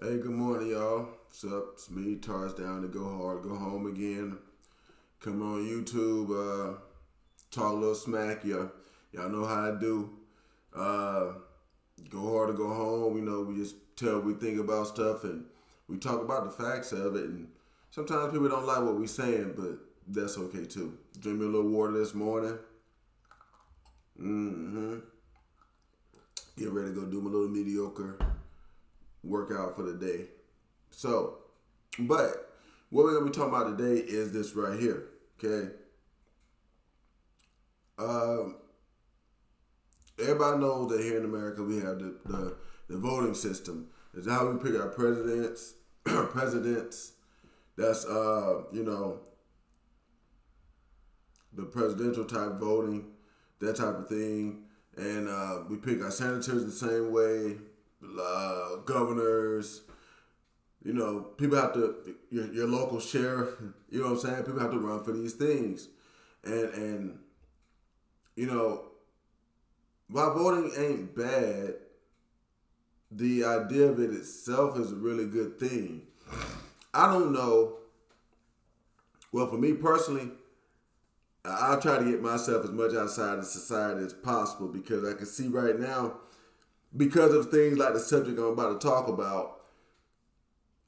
Hey, good morning, y'all. What's up? It's me, Tars down to go hard, go home again. Come on YouTube, talk a little smack. Y'all know how I do. Uh, go hard to go home. We just tell we think about stuff and we talk about the facts of it. And sometimes people don't like what we saying, but that's okay too. Drink me a little water this morning. Mm-hmm. Get ready to go do my little mediocre workout for the day. So, but what we're gonna be talking about today is this right here. Okay. Um, Everybody knows that here in America we have the voting system. It's how we pick our presidents. presidents. That's the presidential type voting, that type of thing, and we pick our senators the same way, governors. People have to your local sheriff. You know what I'm saying? People have to run for these things, and you know while voting ain't bad, the idea of it itself is a really good thing. I don't know. Well, for me personally, I try to get myself as much outside of society as possible because I can see right now, because of things like the subject I'm about to talk about,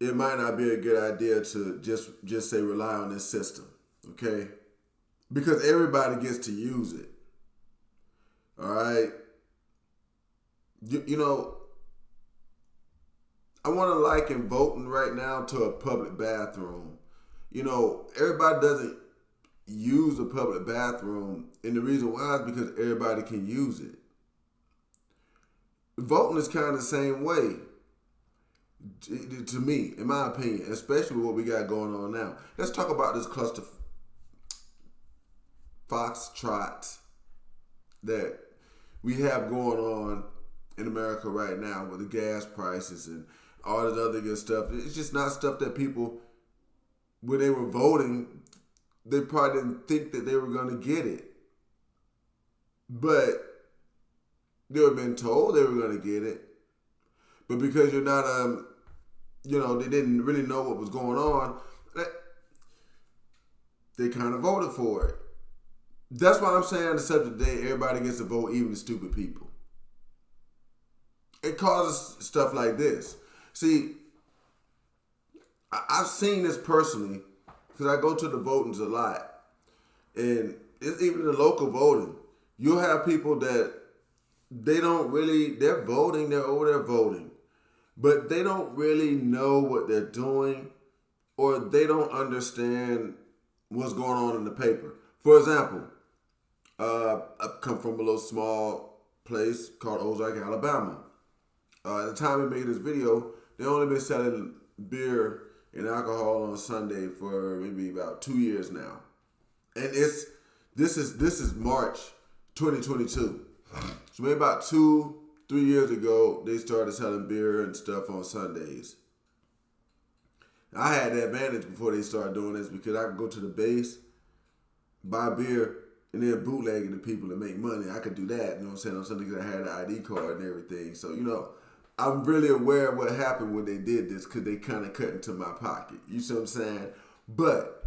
it might not be a good idea to just say rely on this system, okay? Because everybody gets to use it. All right. You know, I want to liken voting right now to a public bathroom. Everybody doesn't use a public bathroom, and the reason why is because everybody can use it. Voting is kind of the same way, to me, in my opinion, especially with what we got going on now. Let's talk about this cluster foxtrot that we have going on in America right now with the gas prices and all this other good stuff. It's just not stuff that people, when they were voting, they probably didn't think that they were going to get it. But they were being told they were going to get it. But because you're not, they didn't really know what was going on, they kind of voted for it. That's why I'm saying the subject today, everybody gets to vote, even the stupid people. It causes stuff like this. See, I've seen this personally because I go to the votings a lot. And it's even the local voting. You'll have people that they're voting, they're over there voting, but they don't really know what they're doing or they don't understand what's going on in the paper. For example, I come from a little small place called Ozark, Alabama. At the time we made this video, they only been selling beer and alcohol on Sunday for maybe about 2 years now. And this is March 2022. So maybe about 2-3 years ago, they started selling beer and stuff on Sundays. I had the advantage before they started doing this because I could go to the base, buy beer, and then bootleg it to people to make money. I could do that, you know what I'm saying, on Sunday because I had an ID card and everything. So, I'm really aware of what happened when they did this because they kind of cut into my pocket. You see what I'm saying? But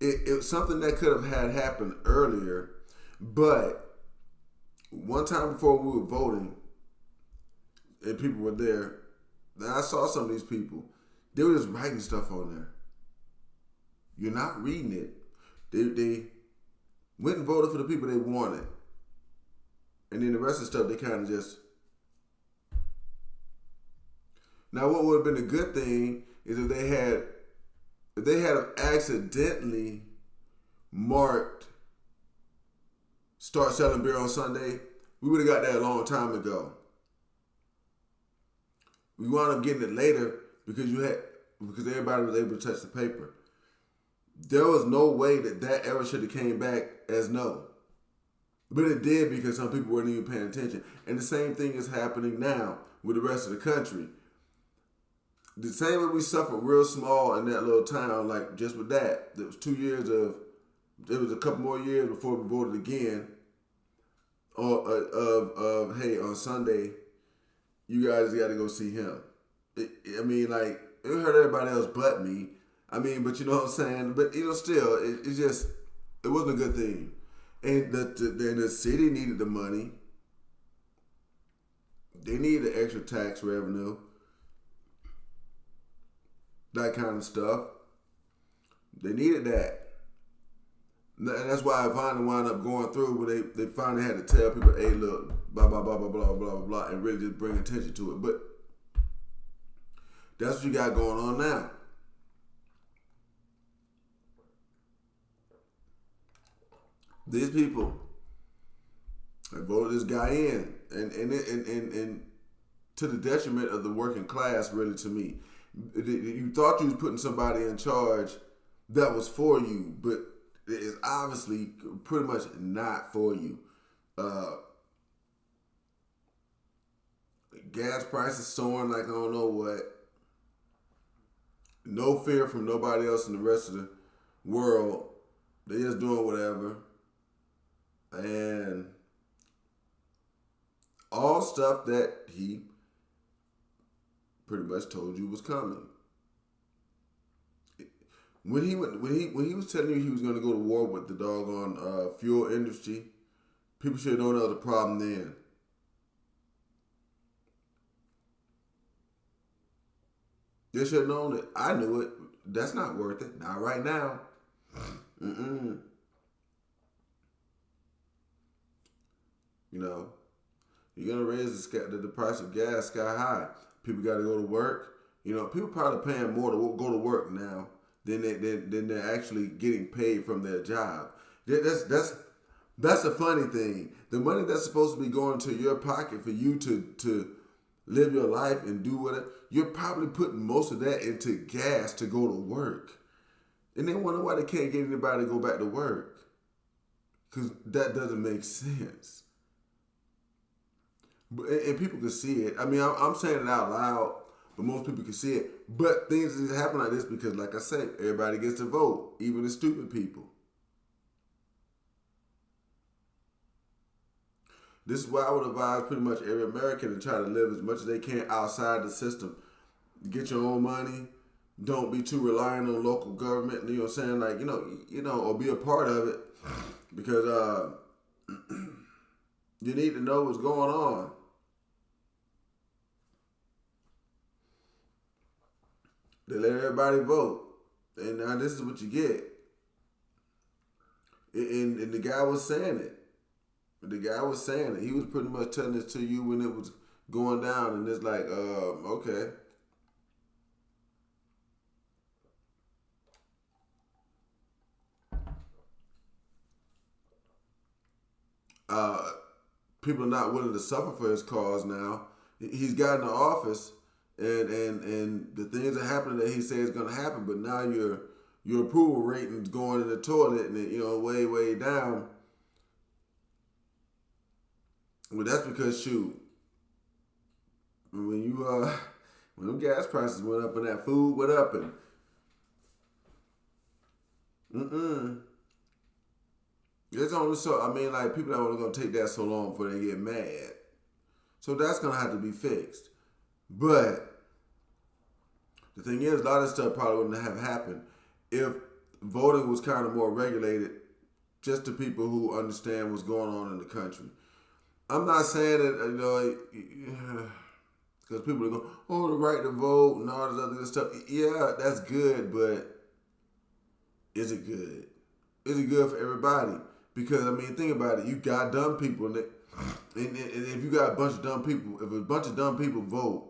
it was something that could have had happened earlier. But one time before we were voting and people were there, then I saw some of these people. They were just writing stuff on there. You're not reading it. They went and voted for the people they wanted. And then the rest of the stuff they kind of just... Now what would have been a good thing is if they had accidentally marked start selling beer on Sunday, we would have got that a long time ago. We wound up getting it later because everybody was able to touch the paper. There was no way that ever should have came back as no. But it did because some people weren't even paying attention. And the same thing is happening now with the rest of the country. The same way we suffered real small in that little town, like just with that, there was 2 years there was a couple more years before we voted again. Hey, on Sunday, you guys got to go see him. I mean, like, it hurt everybody else but me. I mean, but you know what I'm saying? But, still, it's just, it wasn't a good thing. And the city needed the money. They needed the extra tax revenue, that kind of stuff. They needed that. And that's why I finally wound up going through where they finally had to tell people, hey, look, blah, blah, blah, blah, blah, blah, blah, blah, and really just bring attention to it. But that's what you got going on now. These people have voted this guy in, and to the detriment of the working class, really, to me. You thought you was putting somebody in charge that was for you, but it's obviously pretty much not for you. Gas prices soaring like I don't know what. No fear from nobody else in the rest of the world. They just doing whatever. And all stuff that he pretty much told you was coming. When he was telling you he was going to go to war with the doggone fuel industry, people should have known there was a problem then. They should have known it. I knew it. That's not worth it. Not right now. Mm-mm. You know, you're gonna raise the price of gas sky high. People got to go to work. People probably paying more to go to work now than they're actually getting paid from their job. That's a funny thing. The money that's supposed to be going to your pocket for you to live your life and do whatever, you're probably putting most of that into gas to go to work. And they wonder why they can't get anybody to go back to work. Because that doesn't make sense. And people can see it. I mean, I'm saying it out loud, but most people can see it. But things just happen like this because, like I said, everybody gets to vote, even the stupid people. This is why I would advise pretty much every American to try to live as much as they can outside the system. Get your own money. Don't be too reliant on local government. You know what I'm saying? Like, or be a part of it because you need to know what's going on. They let everybody vote. And now this is what you get. And the guy was saying it. The guy was saying it. He was pretty much telling this to you when it was going down. And it's like, okay. People are not willing to suffer for his cause now. He's got in the office. And the things that happen that he says is going to happen, but now your approval rating's going in the toilet and way down. Well, that's because when them gas prices went up and that food went up and it's only so like people are only gonna take that so long before they get mad. So that's gonna have to be fixed. But the thing is, a lot of stuff probably wouldn't have happened if voting was kind of more regulated just to people who understand what's going on in the country. I'm not saying that, because people are going, oh, the right to vote and all this other good stuff. Yeah, that's good, but is it good? Is it good for everybody? Because, think about it. You got dumb people, and if you got a bunch of dumb people, if a bunch of dumb people vote,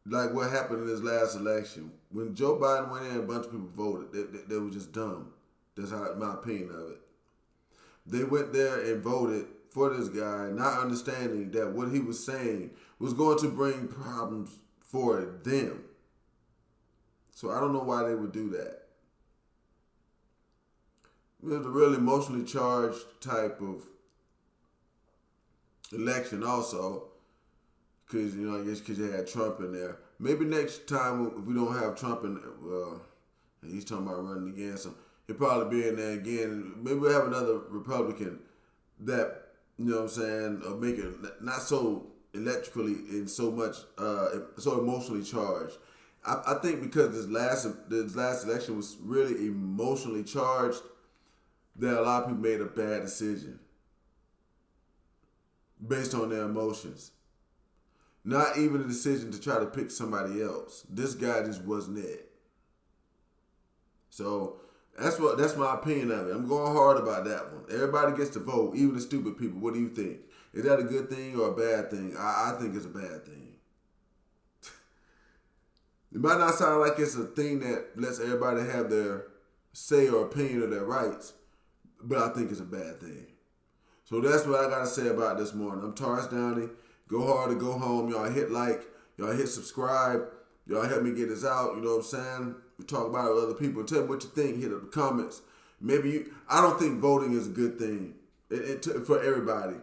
like what happened in this last election, when Joe Biden went in, a bunch of people voted. They were just dumb. That's my opinion of it. They went there and voted for this guy, not understanding that what he was saying was going to bring problems for them. So I don't know why they would do that. It was a really emotionally charged type of election also. Because, I guess because you had Trump in there. Maybe next time if we don't have Trump in there, he's talking about running again, so he'll probably be in there again. Maybe we'll have another Republican that, make it not so electrically and so much, so emotionally charged. I think because this last election was really emotionally charged, that a lot of people made a bad decision based on their emotions. Not even a decision to try to pick somebody else. This guy just wasn't it. So that's my opinion of it. I'm going hard about that one. Everybody gets to vote, even the stupid people. What do you think? Is that a good thing or a bad thing? I think it's a bad thing. It might not sound like it's a thing that lets everybody have their say or opinion of their rights, but I think it's a bad thing. So that's what I got to say about this morning. I'm Taurus Downey. Go hard or go home. Y'all hit like. Y'all hit subscribe. Y'all help me get this out. You know what I'm saying? We talk about it with other people. Tell me what you think. Hit up the comments. I don't think voting is a good thing for everybody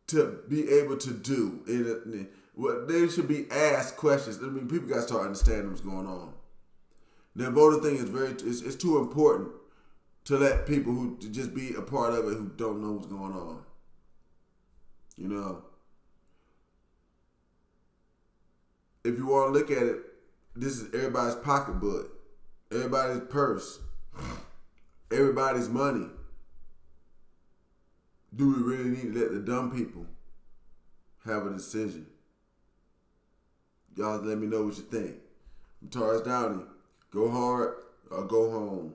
to be able to do. They should be asked questions. I mean, people got to start understanding what's going on. The voting thing is it's too important to let people who to just be a part of it who don't know what's going on. You know, if you want to look at it, this is everybody's pocketbook, everybody's purse, everybody's money. Do we really need to let the dumb people have a decision? Y'all let me know what you think. I'm Taurus Downey. Go hard or go home.